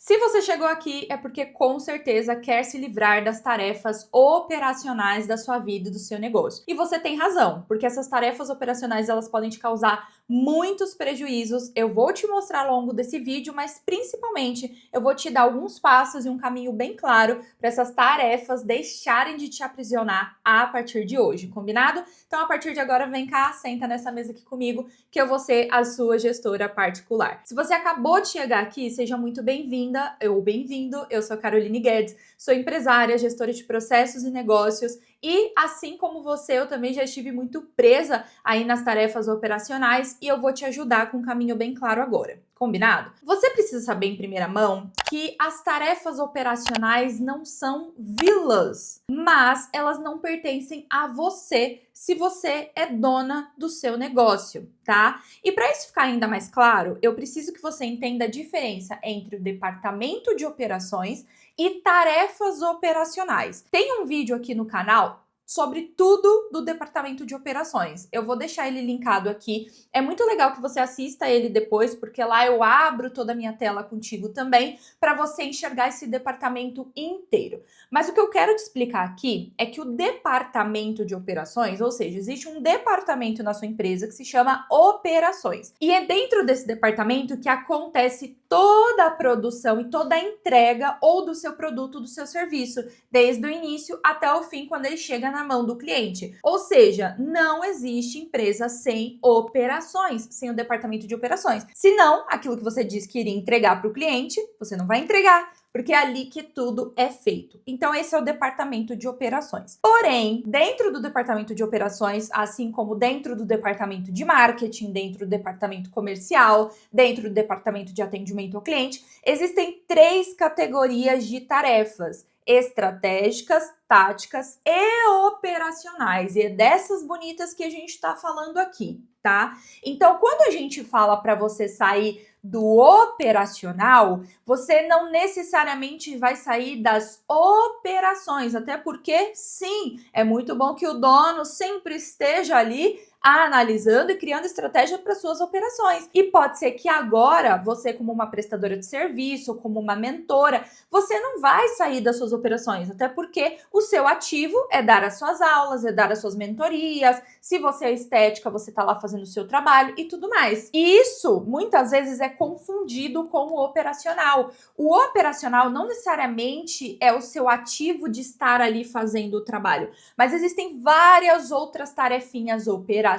Se você chegou aqui é porque com certeza quer se livrar das tarefas operacionais da sua vida e do seu negócio. E você tem razão, porque essas tarefas operacionais elas podem te causar muitos prejuízos. Eu vou te mostrar ao longo desse vídeo, mas principalmente eu vou te dar alguns passos e um caminho bem claro para essas tarefas deixarem de te aprisionar a partir de hoje, combinado? Então a partir de agora vem cá, senta nessa mesa aqui comigo, que eu vou ser a sua gestora particular. Se você acabou de chegar aqui, seja muito bem-vinda ou bem-vindo. Eu sou a Caroline Guedes, sou empresária, gestora de processos e negócios e, assim como você, eu também já estive muito presa aí nas tarefas operacionais e eu vou te ajudar com um caminho bem claro agora. Combinado? Você precisa saber em primeira mão que as tarefas operacionais não são vilãs, mas elas não pertencem a você se você é dona do seu negócio, tá? E para isso ficar ainda mais claro, eu preciso que você entenda a diferença entre o departamento de operações e tarefas operacionais. Tem um vídeo aqui no canal sobre tudo do departamento de operações. Eu vou deixar ele linkado aqui. É muito legal que você assista ele depois, porque lá eu abro toda a minha tela contigo também, para você enxergar esse departamento inteiro. Mas o que eu quero te explicar aqui é que o departamento de operações, ou seja, existe um departamento na sua empresa que se chama operações. E é dentro desse departamento que acontece toda a produção e toda a entrega ou do seu produto, do seu serviço, desde o início até o fim, quando ele chega na mão do cliente. Ou seja, não existe empresa sem operações, sem o departamento de operações. Senão, aquilo que você disse que iria entregar para o cliente, você não vai entregar, porque é ali que tudo é feito. Então, esse é o departamento de operações. Porém, dentro do departamento de operações, assim como dentro do departamento de marketing, dentro do departamento comercial, dentro do departamento de atendimento ao cliente, existem 3 categorias de tarefas: estratégicas, táticas e operacionais. E é dessas bonitas que a gente está falando aqui, tá? Então, quando a gente fala para você sair do operacional, você não necessariamente vai sair das operações, até porque, sim, é muito bom que o dono sempre esteja ali analisando e criando estratégia para suas operações. E pode ser que agora, você como uma prestadora de serviço, como uma mentora, você não vai sair das suas operações, até porque o seu ativo é dar as suas aulas, é dar as suas mentorias. Se você é estética, você está lá fazendo o seu trabalho e tudo mais. E isso, muitas vezes, é confundido com o operacional. O operacional não necessariamente é o seu ativo de estar ali fazendo o trabalho, mas existem várias outras tarefinhas operacionais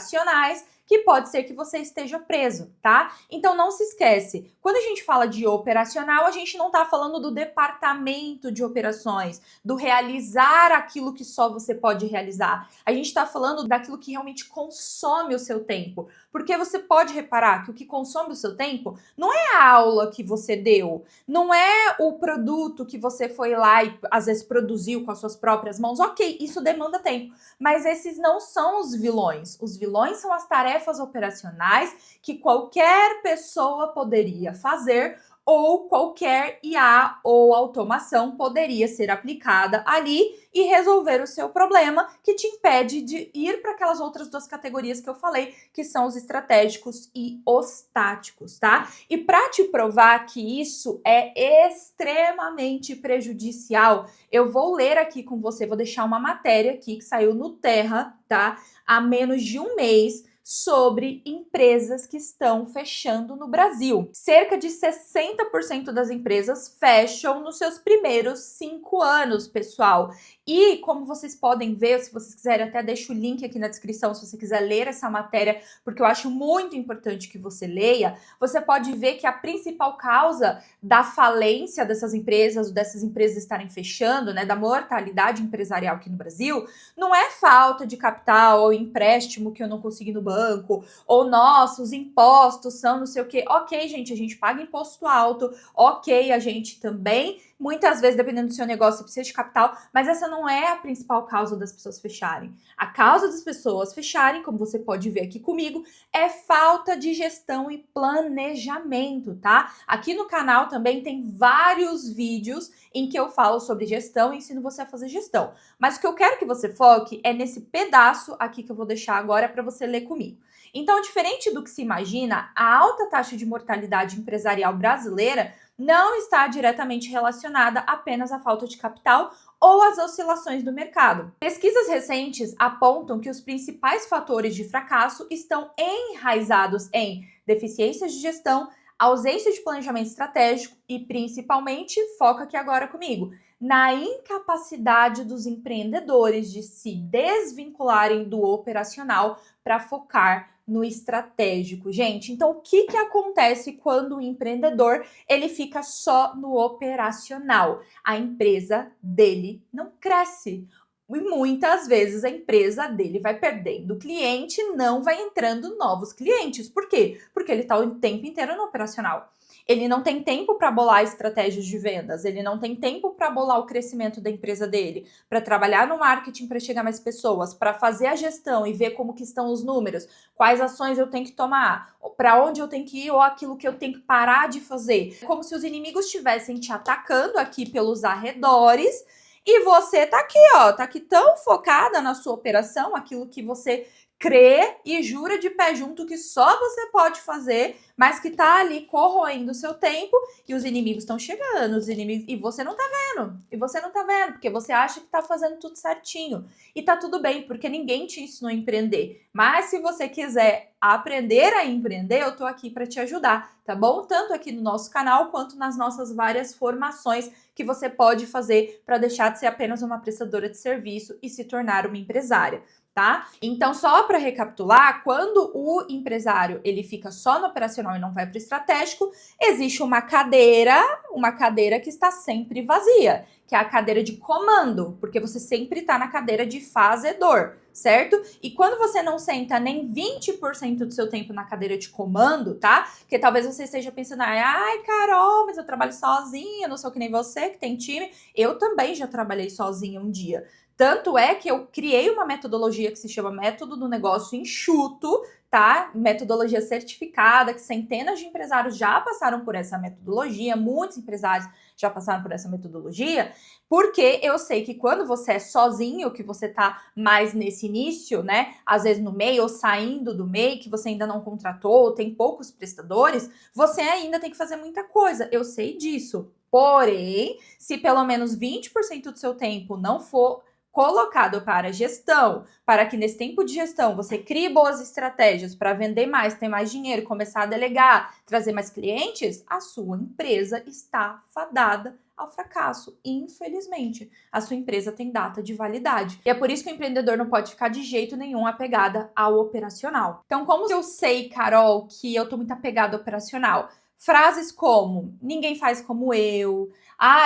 que pode ser que você esteja preso, tá? Então não se esquece, quando a gente fala de operacional, a gente não tá falando do departamento de operações, do realizar aquilo que só você pode realizar. A gente tá falando daquilo que realmente consome o seu tempo. Porque você pode reparar que o que consome o seu tempo não é a aula que você deu, não é o produto que você foi lá e às vezes produziu com as suas próprias mãos. Ok, isso demanda tempo, mas esses não são os vilões. Os vilões são as tarefas operacionais que qualquer pessoa poderia fazer ou qualquer IA ou automação poderia ser aplicada ali e resolver o seu problema, que te impede de ir para aquelas outras 2 categorias que eu falei, que são os estratégicos e os táticos, tá? E para te provar que isso é extremamente prejudicial, eu vou ler aqui com você, vou deixar uma matéria aqui que saiu no Terra, tá? Há menos de um mês, sobre empresas que estão fechando no Brasil. Cerca de 60% das empresas fecham nos seus primeiros 5 anos, pessoal. E como vocês podem ver, se vocês quiserem, até deixo o link aqui na descrição se você quiser ler essa matéria, porque eu acho muito importante que você leia. Você pode ver que a principal causa da falência dessas empresas estarem fechando, né, da mortalidade empresarial aqui no Brasil, não é falta de capital ou empréstimo que eu não consegui no banco, ou nossa, os impostos são não sei o quê. Ok, gente, a gente paga imposto alto, ok, a gente também, muitas vezes, dependendo do seu negócio, precisa de capital, mas essa não é a principal causa das pessoas fecharem. A causa das pessoas fecharem, como você pode ver aqui comigo, é falta de gestão e planejamento, tá? Aqui no canal também tem vários vídeos em que eu falo sobre gestão e ensino você a fazer gestão. Mas o que eu quero que você foque é nesse pedaço aqui que eu vou deixar agora para você ler comigo. Então, diferente do que se imagina, a alta taxa de mortalidade empresarial brasileira não está diretamente relacionada apenas à falta de capital ou às oscilações do mercado. Pesquisas recentes apontam que os principais fatores de fracasso estão enraizados em deficiências de gestão, ausência de planejamento estratégico e, principalmente, foca aqui agora comigo, na incapacidade dos empreendedores de se desvincularem do operacional para focar no estratégico, gente. Então, o que acontece quando o empreendedor ele fica só no operacional? A empresa dele não cresce. E muitas vezes a empresa dele vai perdendo cliente, não vai entrando novos clientes. Por quê? Porque ele está o tempo inteiro no operacional. Ele não tem tempo para bolar estratégias de vendas, ele não tem tempo para bolar o crescimento da empresa dele, para trabalhar no marketing para chegar mais pessoas, para fazer a gestão e ver como que estão os números, quais ações eu tenho que tomar, para onde eu tenho que ir ou aquilo que eu tenho que parar de fazer. É como se os inimigos estivessem te atacando aqui pelos arredores e você tá aqui, ó, tá aqui tão focada na sua operação, aquilo que você crê e jura de pé junto que só você pode fazer, mas que tá ali corroendo o seu tempo e os inimigos estão chegando, os inimigos, e você não tá vendo. E você não tá vendo, porque você acha que tá fazendo tudo certinho. E tá tudo bem, porque ninguém te ensinou a empreender. Mas se você quiser aprender a empreender, eu tô aqui para te ajudar, tá bom? Tanto aqui no nosso canal quanto nas nossas várias formações que você pode fazer para deixar de ser apenas uma prestadora de serviço e se tornar uma empresária. Tá? Então, só para recapitular, quando o empresário ele fica só no operacional e não vai para o estratégico, existe uma cadeira que está sempre vazia, que é a cadeira de comando, porque você sempre está na cadeira de fazedor, certo? E quando você não senta nem 20% do seu tempo na cadeira de comando, tá? Porque talvez você esteja pensando, ai, Carol, mas eu trabalho sozinha, não sou que nem você, que tem time. Eu também já trabalhei sozinha um dia. Tanto é que eu criei uma metodologia que se chama Método do Negócio Enxuto, tá? Metodologia certificada, que centenas de empresários já passaram por essa metodologia, muitos empresários já passaram por essa metodologia, porque eu sei que quando você é sozinho, que você tá mais nesse início, né? Às vezes no MEI ou saindo do MEI, que você ainda não contratou, tem poucos prestadores, você ainda tem que fazer muita coisa. Eu sei disso. Porém, se pelo menos 20% do seu tempo não for colocado para gestão, para que nesse tempo de gestão você crie boas estratégias para vender mais, ter mais dinheiro, começar a delegar, trazer mais clientes, a sua empresa está fadada ao fracasso. Infelizmente, a sua empresa tem data de validade. E é por isso que o empreendedor não pode ficar de jeito nenhum apegada ao operacional. Então, como eu sei, Carol, que eu tô muito apegada ao operacional? Frases como, ninguém faz como eu,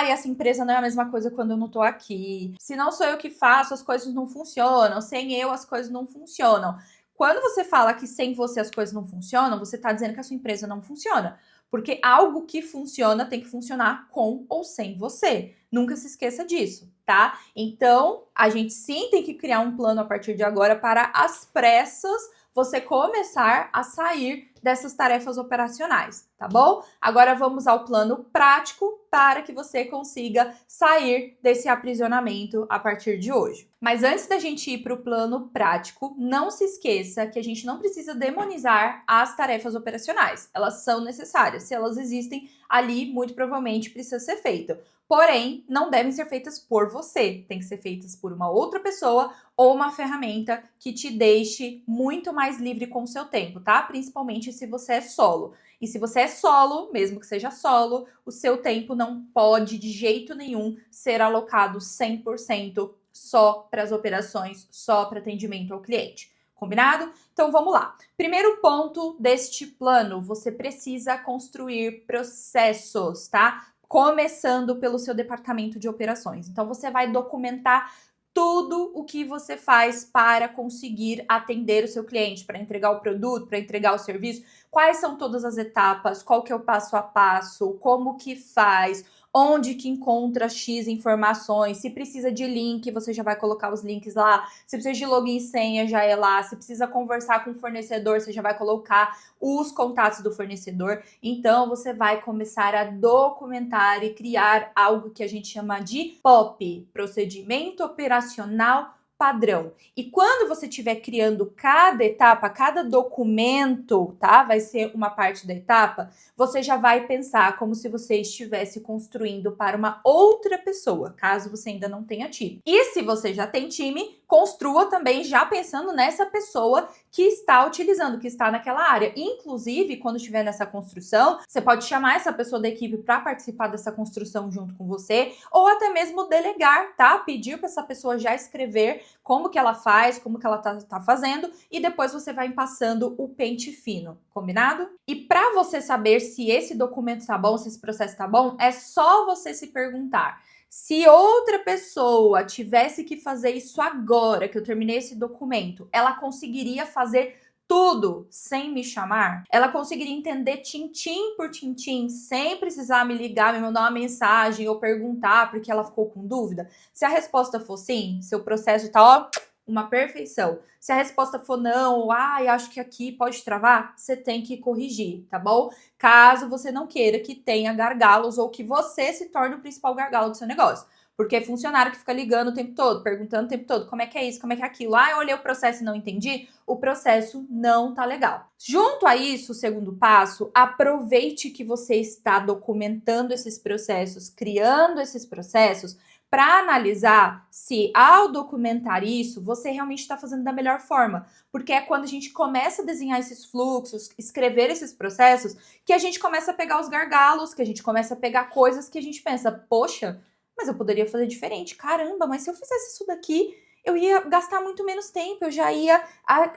essa empresa não é a mesma coisa quando eu não tô aqui, se não sou eu que faço, as coisas não funcionam, sem eu as coisas não funcionam. Quando você fala que sem você as coisas não funcionam, você tá dizendo que a sua empresa não funciona. Porque algo que funciona tem que funcionar com ou sem você. Nunca se esqueça disso, tá? Então, a gente sim tem que criar um plano a partir de agora para às pressas você começar a sair dessas tarefas operacionais, tá bom? Agora vamos ao plano prático para que você consiga sair desse aprisionamento a partir de hoje. Mas antes da gente ir para o plano prático, não se esqueça que a gente não precisa demonizar as tarefas operacionais. Elas são necessárias. Se elas existem ali, muito provavelmente precisa ser feito. Porém, não devem ser feitas por você. Tem que ser feitas por uma outra pessoa ou uma ferramenta que te deixe muito mais livre com o seu tempo, tá? Principalmente se você é solo. E se você é solo, mesmo que seja solo, o seu tempo não pode de jeito nenhum ser alocado 100% só para as operações, só para atendimento ao cliente. Combinado? Então vamos lá. Primeiro ponto deste plano, você precisa construir processos, tá? Começando pelo seu departamento de operações. Então você vai documentar tudo o que você faz para conseguir atender o seu cliente, para entregar o produto, para entregar o serviço, quais são todas as etapas, qual que é o passo a passo, como que faz, onde que encontra X informações, se precisa de link, você já vai colocar os links lá, se precisa de login e senha, já é lá, se precisa conversar com o fornecedor, você já vai colocar os contatos do fornecedor. Então, você vai começar a documentar e criar algo que a gente chama de POP, Procedimento Operacional padrão. E quando você estiver criando cada etapa, cada documento, tá? Vai ser uma parte da etapa, você já vai pensar como se você estivesse construindo para uma outra pessoa, caso você ainda não tenha time. E se você já tem time, construa também já pensando nessa pessoa que está utilizando, que está naquela área. Inclusive, quando estiver nessa construção, você pode chamar essa pessoa da equipe para participar dessa construção junto com você, ou até mesmo delegar, tá? Pedir para essa pessoa já escrever como que ela faz, como que ela tá fazendo, e depois você vai passando o pente fino, combinado? E para você saber se esse documento tá bom, se esse processo tá bom, é só você se perguntar: se outra pessoa tivesse que fazer isso agora, que eu terminei esse documento, ela conseguiria fazer tudo sem me chamar? Ela conseguiria entender tintim por tintim, sem precisar me ligar, me mandar uma mensagem ou perguntar porque ela ficou com dúvida? Se a resposta for sim, seu processo tá, ó, uma perfeição. Se a resposta for não, ou acho que aqui pode travar, você tem que corrigir, tá bom? Caso você não queira que tenha gargalos ou que você se torne o principal gargalo do seu negócio. Porque é funcionário que fica ligando o tempo todo, perguntando o tempo todo, como é que é isso, como é que é aquilo. Eu olhei o processo e não entendi. O processo não tá legal. Junto a isso, o segundo passo, aproveite que você está documentando esses processos, criando esses processos, para analisar se, ao documentar isso, você realmente está fazendo da melhor forma. Porque é quando a gente começa a desenhar esses fluxos, escrever esses processos, que a gente começa a pegar os gargalos, que a gente começa a pegar coisas que a gente pensa, poxa, mas eu poderia fazer diferente. Caramba, mas se eu fizesse isso daqui, eu ia gastar muito menos tempo, eu já ia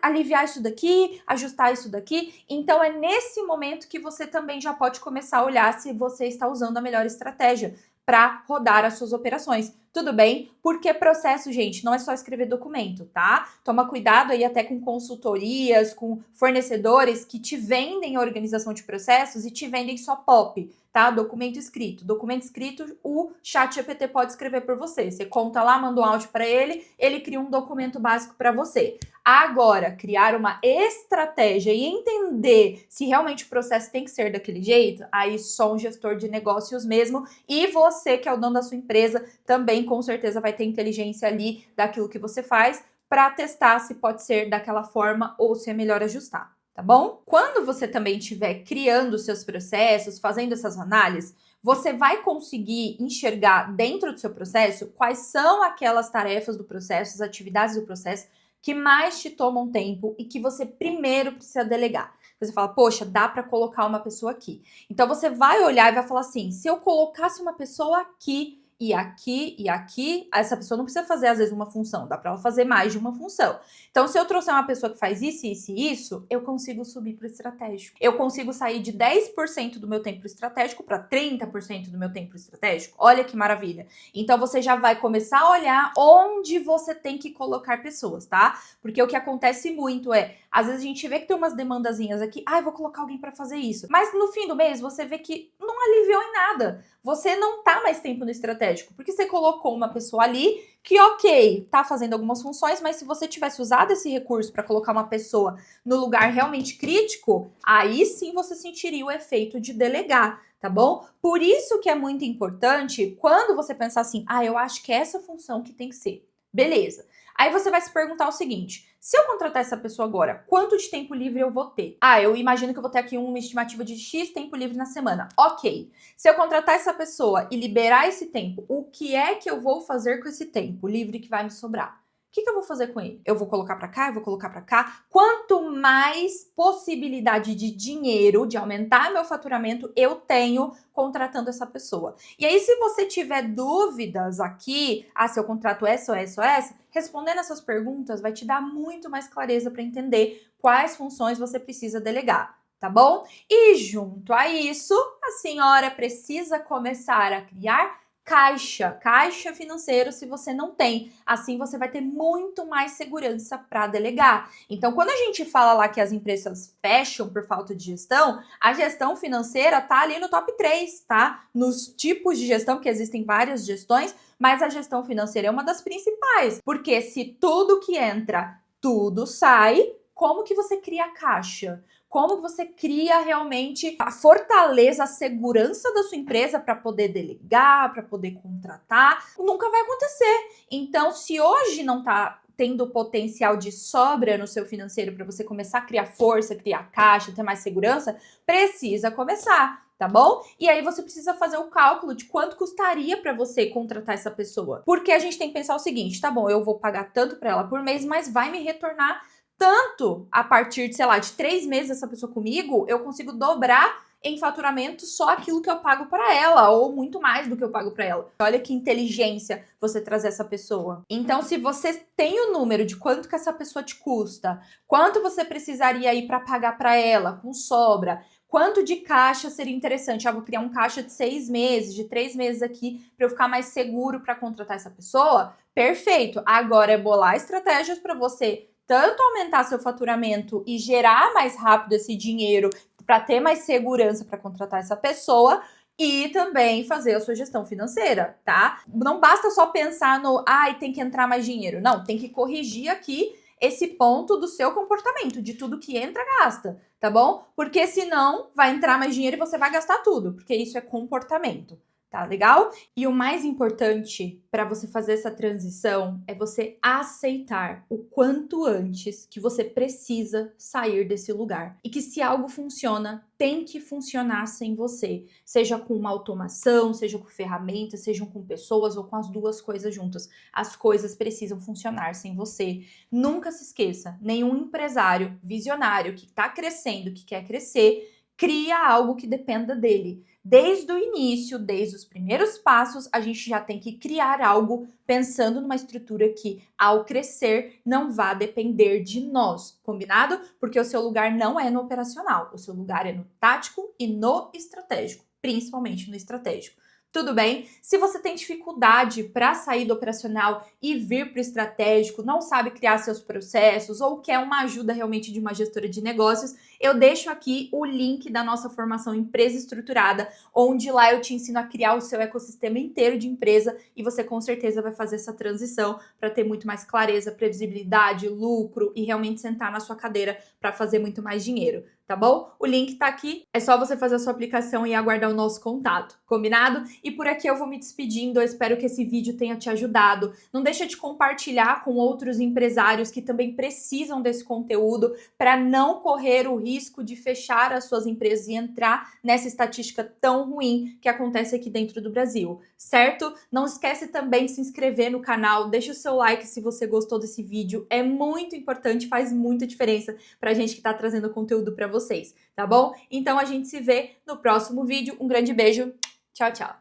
aliviar isso daqui, ajustar isso daqui. Então é nesse momento que você também já pode começar a olhar se você está usando a melhor estratégia para rodar as suas operações. Tudo bem? Porque processo, gente, não é só escrever documento, tá? Toma cuidado aí até com consultorias, com fornecedores que te vendem a organização de processos e te vendem só POP, tá? Documento escrito. Documento escrito, o ChatGPT pode escrever por você. Você conta lá, manda um áudio para ele, ele cria um documento básico para você. Agora, criar uma estratégia e entender se realmente o processo tem que ser daquele jeito, aí só um gestor de negócios mesmo, e você que é o dono da sua empresa também com certeza vai ter inteligência ali daquilo que você faz para testar se pode ser daquela forma ou se é melhor ajustar, tá bom? Quando você também estiver criando seus processos, fazendo essas análises, você vai conseguir enxergar dentro do seu processo quais são aquelas tarefas do processo, as atividades do processo que mais te tomam tempo e que você primeiro precisa delegar. Você fala, poxa, dá para colocar uma pessoa aqui. Então você vai olhar e vai falar assim, se eu colocasse uma pessoa aqui, e aqui e aqui, essa pessoa não precisa fazer às vezes uma função, dá para ela fazer mais de uma função. Então, se eu trouxer uma pessoa que faz isso, isso e isso, eu consigo subir para o estratégico. Eu consigo sair de 10% do meu tempo estratégico para 30% do meu tempo estratégico. Olha que maravilha. Então, você já vai começar a olhar onde você tem que colocar pessoas, tá? Porque o que acontece muito é, às vezes a gente vê que tem umas demandazinhas aqui, vou colocar alguém para fazer isso. Mas no fim do mês, você vê que não aliviou em nada. Você não tá mais tempo no estratégico, porque você colocou uma pessoa ali que, ok, tá fazendo algumas funções, mas se você tivesse usado esse recurso para colocar uma pessoa no lugar realmente crítico, aí sim você sentiria o efeito de delegar, tá bom? Por isso que é muito importante quando você pensar assim, eu acho que é essa função que tem que ser. Beleza. Aí você vai se perguntar o seguinte, se eu contratar essa pessoa agora, quanto de tempo livre eu vou ter? Eu imagino que eu vou ter aqui uma estimativa de X tempo livre na semana. Ok. Se eu contratar essa pessoa e liberar esse tempo, o que é que eu vou fazer com esse tempo livre que vai me sobrar? O que eu vou fazer com ele? Eu vou colocar para cá, eu vou colocar para cá. Quanto mais possibilidade de dinheiro, de aumentar meu faturamento, eu tenho contratando essa pessoa. E aí, se você tiver dúvidas aqui, se eu contrato essa ou essa ou essa, respondendo essas perguntas vai te dar muito mais clareza para entender quais funções você precisa delegar, tá bom? E junto a isso, a senhora precisa começar a criar caixa financeiro se você não tem. Assim você vai ter muito mais segurança para delegar. Então, quando a gente fala lá que as empresas fecham por falta de gestão, a gestão financeira tá ali no top 3, tá? Nos tipos de gestão, que existem várias gestões, mas a gestão financeira é uma das principais. Porque se tudo que entra, tudo sai, como que você cria caixa? Como você cria realmente a fortaleza, a segurança da sua empresa para poder delegar, para poder contratar? Nunca vai acontecer. Então, se hoje não tá tendo potencial de sobra no seu financeiro para você começar a criar força, criar caixa, ter mais segurança, precisa começar. Tá bom? E aí você precisa fazer o cálculo de quanto custaria para você contratar essa pessoa. Porque a gente tem que pensar o seguinte, tá bom, eu vou pagar tanto para ela por mês, mas vai me retornar tanto a partir de, sei lá, de 3 meses essa pessoa comigo, eu consigo dobrar em faturamento só aquilo que eu pago para ela, ou muito mais do que eu pago para ela. Olha que inteligência você trazer essa pessoa. Então, se você tem o número de quanto que essa pessoa te custa, quanto você precisaria ir para pagar para ela com sobra, quanto de caixa seria interessante? Vou criar um caixa de 6 meses, de 3 meses aqui, para eu ficar mais seguro para contratar essa pessoa? Perfeito. Agora é bolar estratégias para você tanto aumentar seu faturamento e gerar mais rápido esse dinheiro para ter mais segurança para contratar essa pessoa e também fazer a sua gestão financeira, tá? Não basta só pensar no, tem que entrar mais dinheiro. Não, tem que corrigir aqui esse ponto do seu comportamento, de tudo que entra, gasta, tá bom? Porque senão vai entrar mais dinheiro e você vai gastar tudo, porque isso é comportamento. Tá legal? E o mais importante para você fazer essa transição é você aceitar o quanto antes que você precisa sair desse lugar. E que se algo funciona, tem que funcionar sem você. Seja com uma automação, seja com ferramentas, sejam com pessoas ou com as duas coisas juntas. As coisas precisam funcionar sem você. Nunca se esqueça, nenhum empresário visionário que está crescendo, que quer crescer, cria algo que dependa dele. Desde o início, desde os primeiros passos, a gente já tem que criar algo pensando numa estrutura que, ao crescer, não vá depender de nós, combinado? Porque o seu lugar não é no operacional, o seu lugar é no tático e no estratégico, principalmente no estratégico. Tudo bem? Se você tem dificuldade para sair do operacional e vir para o estratégico, não sabe criar seus processos ou quer uma ajuda realmente de uma gestora de negócios, eu deixo aqui o link da nossa formação Empresa Estruturada, onde lá eu te ensino a criar o seu ecossistema inteiro de empresa e você com certeza vai fazer essa transição para ter muito mais clareza, previsibilidade, lucro e realmente sentar na sua cadeira para fazer muito mais dinheiro. Tá bom? O link tá aqui, é só você fazer a sua aplicação e aguardar o nosso contato, combinado? E por aqui eu vou me despedindo, eu espero que esse vídeo tenha te ajudado. Não deixa de compartilhar com outros empresários que também precisam desse conteúdo para não correr o risco de fechar as suas empresas e entrar nessa estatística tão ruim que acontece aqui dentro do Brasil, certo? Não esquece também de se inscrever no canal, deixa o seu like se você gostou desse vídeo, é muito importante, faz muita diferença pra gente que tá trazendo conteúdo pra vocês, tá bom? Então a gente se vê no próximo vídeo. Um grande beijo. Tchau, tchau.